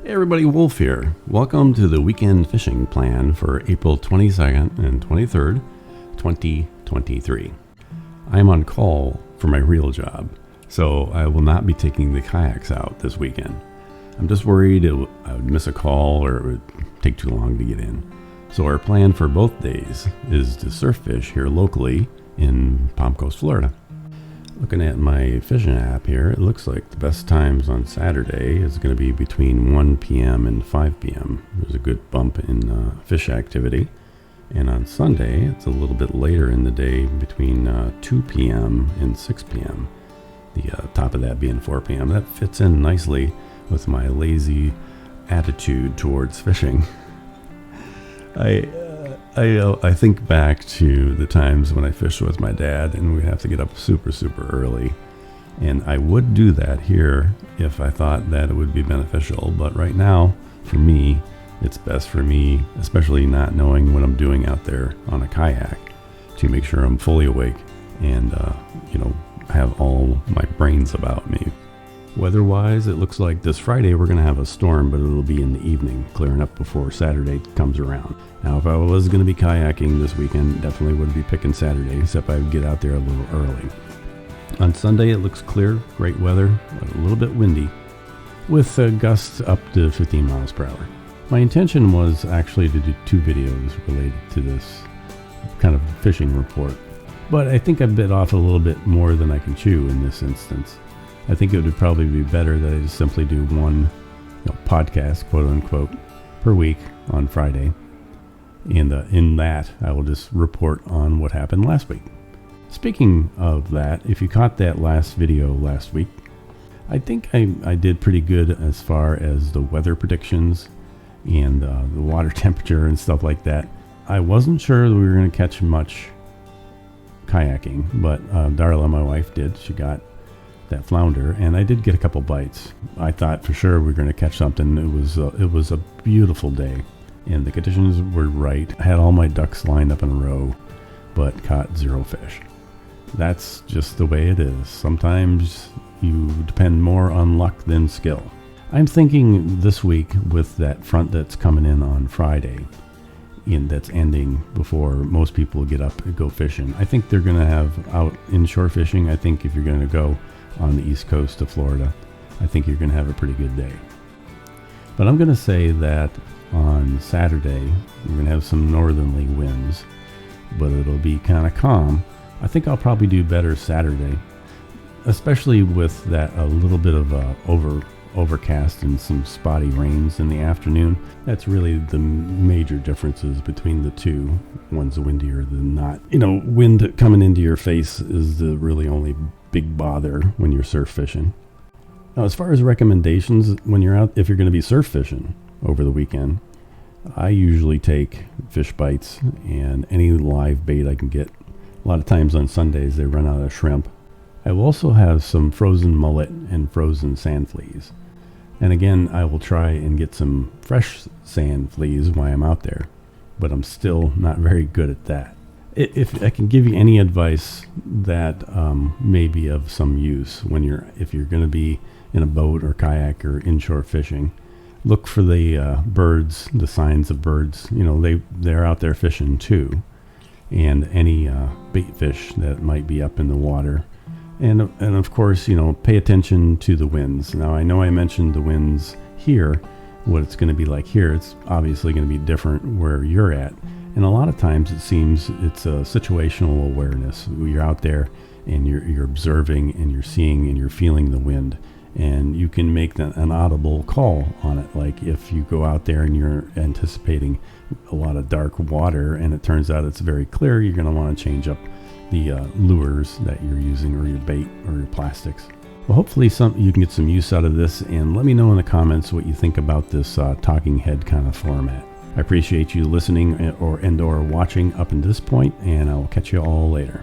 Hey everybody, Wolf here. Welcome to the weekend fishing plan for April 22nd and 23rd, 2023. I'm on call for my real job, so I will not be taking the kayaks out this weekend. I'm just worried I would miss a call or it would take too long to get in. So our plan for both days is to surf fish here locally in Palm Coast, Florida. Looking at my fishing app here, it looks like the best times on Saturday is going to be between 1 p.m. and 5 p.m. There's a good bump in fish activity. And on Sunday, it's a little bit later in the day between 2 p.m. and 6 p.m. The top of that being 4 p.m. That fits in nicely with my lazy attitude towards fishing. I think back to the times when I fished with my dad and we'd have to get up super early. And I would do that here if I thought that it would be beneficial. But right now, for me, it's best for me, especially not knowing what I'm doing out there on a kayak, to make sure I'm fully awake and, have all my brains about me. Weather-wise, it looks like this Friday we're going to have a storm, but it'll be in the evening, clearing up before Saturday comes around. Now, if I was going to be kayaking this weekend, definitely would be picking Saturday, except I would get out there a little early. On Sunday, it looks clear, great weather, a little bit windy, with gusts up to 15 miles per hour. My intention was actually to do 2 videos related to this kind of fishing report, but I think I bit off a little bit more than I can chew in this instance. I think it would probably be better that I just simply do one podcast, quote unquote, per week on Friday. And in that, I will just report on what happened last week. Speaking of that, if you caught that last video last week, I think I did pretty good as far as the weather predictions and the water temperature and stuff like that. I wasn't sure that we were going to catch much kayaking, but Darla, my wife, did. She got that flounder, and I did get a couple bites. I thought for sure we were going to catch something. It was a beautiful day, and the conditions were right. I had all my ducks lined up in a row, but caught 0 fish. That's just the way it is. Sometimes you depend more on luck than skill. I'm thinking this week with that front that's coming in on Friday, and that's ending before most people get up and go fishing. I think they're going to have out inshore fishing. I think if you're going to go on the east coast of Florida, I think you're going to have a pretty good day. But I'm going to say that on Saturday, we're going to have some northerly winds, but it'll be kind of calm. I think I'll probably do better Saturday, especially with that a little bit of overcast and some spotty rains in the afternoon. That's really the major differences between the two. One's windier than not. Wind coming into your face is the really only big bother when you're surf fishing. Now, as far as recommendations, when you're out, if you're going to be surf fishing over the weekend, I usually take fish bites and any live bait I can get. A lot of times on Sundays they run out of shrimp. I will also have some frozen mullet and frozen sand fleas. And again, I will try and get some fresh sand fleas while I'm out there, but I'm still not very good at that. If I can give you any advice that may be of some use if you're going to be in a boat or kayak or inshore fishing, look for the birds, the signs of birds. They're out there fishing too, and any bait fish that might be up in the water. And of course, pay attention to the winds. Now, I know I mentioned the winds here, what it's going to be like here. It's obviously going to be different where you're at. And a lot of times it seems it's a situational awareness. You're out there and you're observing and you're seeing and you're feeling the wind. And you can make an audible call on it. Like if you go out there and you're anticipating a lot of dark water and it turns out it's very clear, you're going to want to change up the lures that you're using or your bait or your plastics. Well, hopefully you can get some use out of this, and let me know in the comments what you think about this talking head kind of format. I appreciate you listening or watching up until this point, and I'll catch you all later.